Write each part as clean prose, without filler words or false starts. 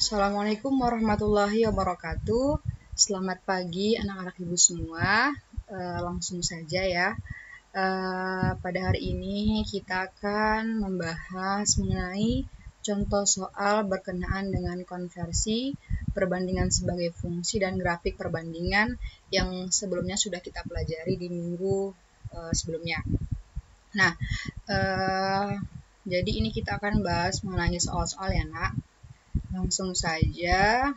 Assalamualaikum warahmatullahi wabarakatuh. Selamat pagi anak-anak ibu semua. Langsung saja ya. Pada hari ini kita akan membahas mengenai contoh soal berkenaan dengan konversi, perbandingan sebagai fungsi, dan grafik perbandingan yang sebelumnya sudah kita pelajari di minggu sebelumnya. Nah, jadi ini kita akan bahas mengenai soal-soal ya nak. Langsung saja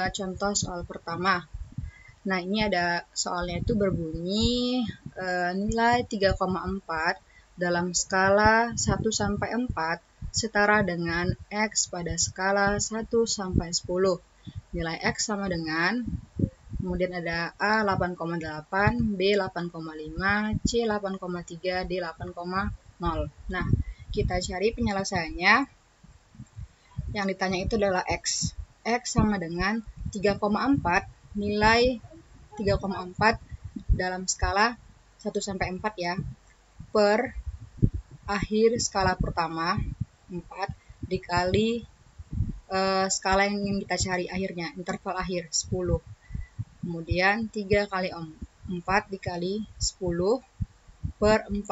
contoh soal pertama. Nah, ini ada soalnya itu berbunyi nilai 3,4 dalam skala 1 sampai 4 setara dengan X pada skala 1 sampai 10. Nilai X sama dengan, kemudian ada A 8,8, B 8,5, C 8,3, D 8,0. Nah, kita cari penyelesaiannya. Yang ditanya itu adalah X. X sama dengan 3,4, nilai 3,4 dalam skala 1 sampai 4 ya, per akhir skala pertama 4 dikali skala yang ingin kita cari akhirnya, interval akhir 10. Kemudian 3 kali 4 dikali 10 per 4.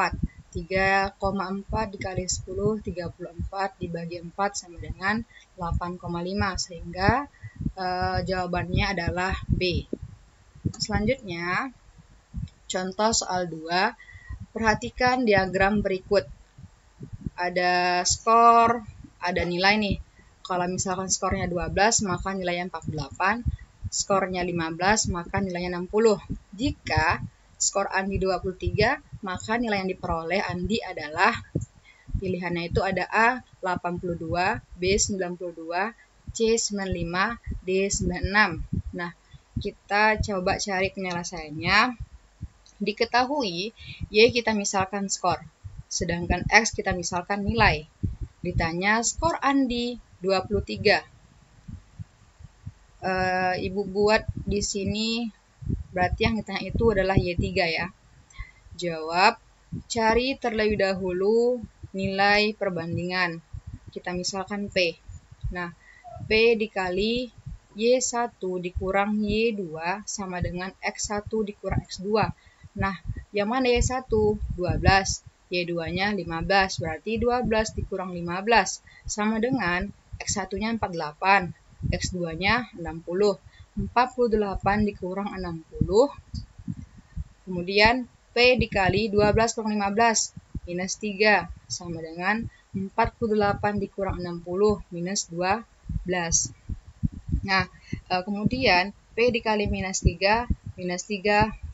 3,4 dikali 10, 34 dibagi 4 sama dengan 8,5, sehingga jawabannya adalah B. Selanjutnya, contoh soal 2, perhatikan diagram berikut. Ada skor, ada nilai nih. Kalau misalkan skornya 12, maka nilainya 48, skornya 15, maka nilainya 60. Jika skor Andi 23, maka nilai yang diperoleh Andi adalah, pilihannya itu ada A 82, B 92, C 95, D 96. Nah, kita coba cari penyelesaiannya. Diketahui Y kita misalkan skor, sedangkan X kita misalkan nilai. Ditanya skor Andi 23. Ibu buat di sini, berarti yang ditanya itu adalah Y3 ya. Jawab, cari terlebih dahulu nilai perbandingan. Kita misalkan P. Nah, P dikali Y1 dikurang Y2 sama dengan X1 dikurang X2. Nah, yang mana Y1? 12. Y2-nya 15. Berarti 12 dikurang 15 sama dengan X1-nya 48. X2-nya 60. 48 dikurang 60. Kemudian P dikali 12 kurang 15, minus 3, sama dengan 48 dikurang 60, minus 12. Nah, kemudian P dikali minus 3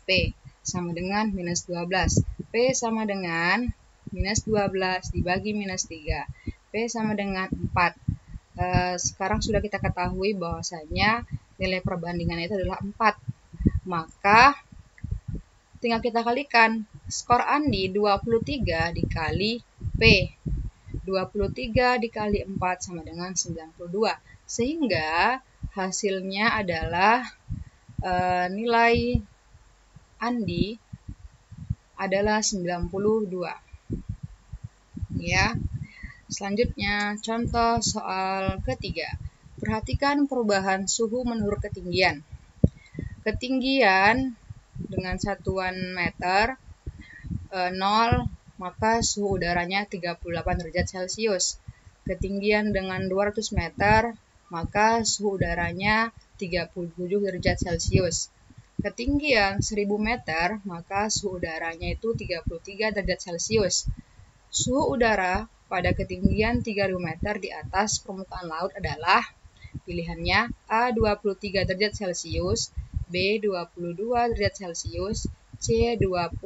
P, sama dengan minus 12. P sama dengan minus 12 dibagi minus 3. P sama dengan 4. Sekarang sudah kita ketahui bahwasanya nilai perbandingan itu adalah 4. Maka tinggal kita kalikan, skor Andi 23 dikali P. 23 dikali 4 sama dengan 92. Sehingga hasilnya adalah nilai Andi adalah 92. Ya. Selanjutnya, contoh soal ketiga. Perhatikan perubahan suhu menurut ketinggian. Ketinggian dengan satuan meter 0, maka suhu udaranya 38 derajat Celcius. Ketinggian dengan 200 meter, maka suhu udaranya 37 derajat Celcius. Ketinggian 1000 meter, maka suhu udaranya itu 33 derajat Celcius. Suhu udara pada ketinggian 3000 meter di atas permukaan laut adalah, pilihannya A 23 derajat Celcius, B 22 derajat Celcius, C 21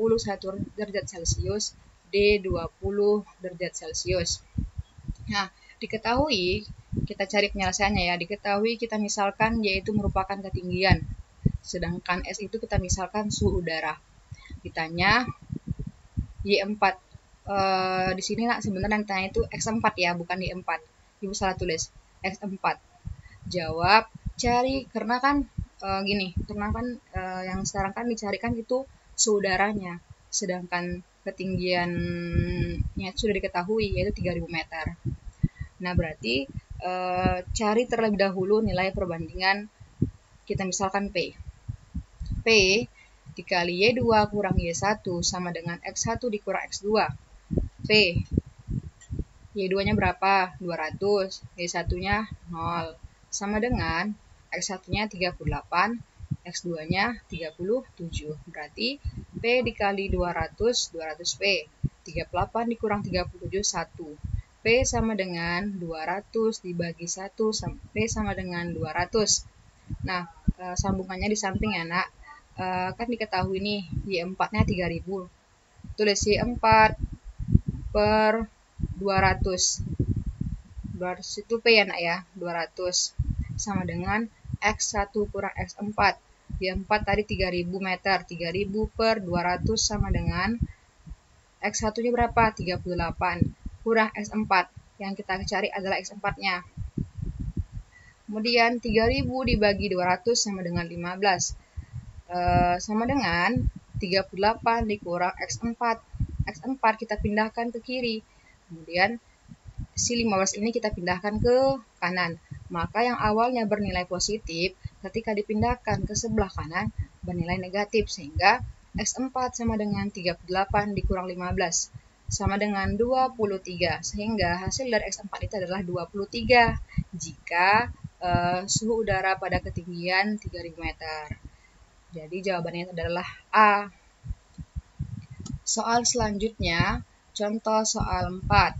derajat Celcius, D 20 derajat Celcius. Nah, diketahui, kita cari penyelesaiannya ya. Diketahui kita misalkan yaitu merupakan ketinggian, sedangkan S itu kita misalkan suhu udara. Ditanya Y4. Di sini nak sebenarnya ditanya itu X4 ya, bukan Y4. Ibu salah tulis X4. Jawab, cari, karena kan karena kan yang sekarang kan dicarikan itu suhu udaranya, sedangkan ketinggiannya sudah diketahui yaitu 3000 meter. Nah, berarti cari terlebih dahulu nilai perbandingan. Kita misalkan P. P dikali Y2 kurang Y1 sama dengan X1 dikurang X2. P. Y2-nya berapa? 200. Y1-nya 0. Sama dengan X1-nya 38. X2-nya 37. Berarti P dikali 200, 200P. 38 dikurang 37, 1. P sama dengan 200 dibagi 1, P sama dengan 200. Nah, sambungannya di samping ya, nak. Kan diketahui nih, Y4-nya 3000. Tulis Y4 per 200. 200 itu P ya, nak ya. 200 sama dengan X1 kurang X4. Y4 tadi 3000 meter. 3000 per 200 sama dengan X1-nya berapa? 38. Kurang X4. Yang kita cari adalah X4-nya. Kemudian 3000 dibagi 200 sama dengan 15. Sama dengan 38 dikurang X4. X4 kita pindahkan ke kiri. Kemudian si 15 ini kita pindahkan ke kanan. Maka yang awalnya bernilai positif ketika dipindahkan ke sebelah kanan bernilai negatif. Sehingga X4 sama dengan 38 dikurang 15 sama dengan 23. Sehingga hasil dari X4 itu adalah 23 jika suhu udara pada ketinggian 3000 meter. Jadi jawabannya adalah A. Soal selanjutnya, contoh soal 4.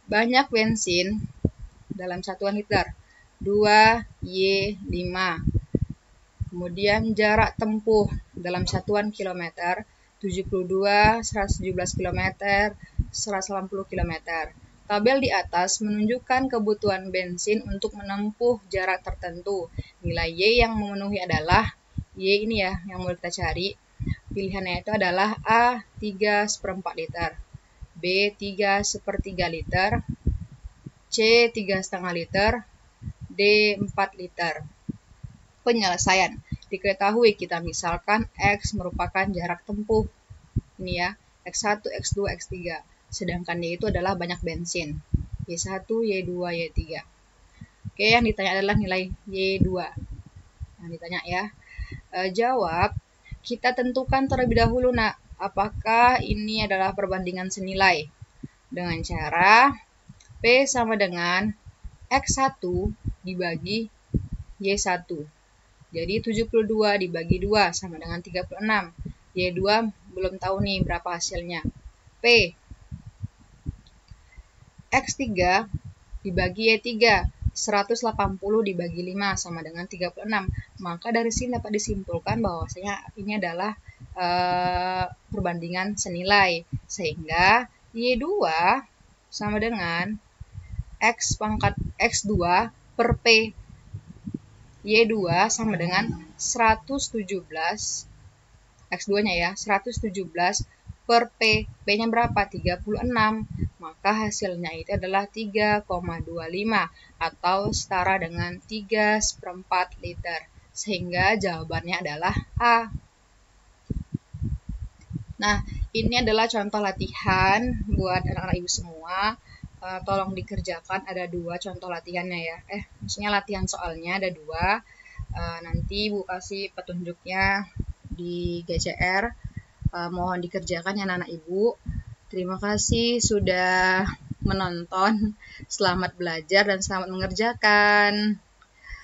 Banyak bensin dalam satuan liter, 2Y5. Kemudian jarak tempuh dalam satuan kilometer, 72, 117 km, 180 km. Tabel di atas menunjukkan kebutuhan bensin untuk menempuh jarak tertentu. Nilai Y yang memenuhi adalah, Y ini ya yang mau kita cari. Pilihannya itu adalah A 3/4 liter, B 3/3 liter, C 3,5 liter, D 4 liter. Penyelesaian. Diketahui kita misalkan X merupakan jarak tempuh. Ini ya, X1, X2, X3. Sedangkan Y itu adalah banyak bensin. Y1, Y2, Y3. Oke, yang ditanya adalah nilai Y2. Yang ditanya ya. Jawab, kita tentukan terlebih dahulu, nak. Apakah ini adalah perbandingan senilai? Dengan cara P sama dengan X1 dibagi Y1. Jadi 72 dibagi 2 sama dengan 36. Y2 belum tahu nih berapa hasilnya. P. X3 dibagi Y3. 180 dibagi 5 sama dengan 36. Maka dari sini dapat disimpulkan bahwasanya ini adalah perbandingan senilai. Sehingga Y2 sama dengan X pangkat X2 per P. Y2 sama dengan 117. X2-nya ya, 117 per P. P-nya berapa? 36. Maka hasilnya itu adalah 3,25 atau setara dengan 3/4 liter. Sehingga jawabannya adalah A. Nah, ini adalah contoh latihan buat anak-anak ibu semua. Tolong dikerjakan, ada 2 contoh latihannya ya. Maksudnya latihan soalnya ada 2. Nanti ibu kasih petunjuknya di GCR. Mohon dikerjakan ya anak-anak ibu. Terima kasih sudah menonton. Selamat belajar dan selamat mengerjakan.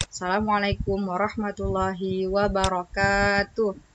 Assalamualaikum warahmatullahi wabarakatuh.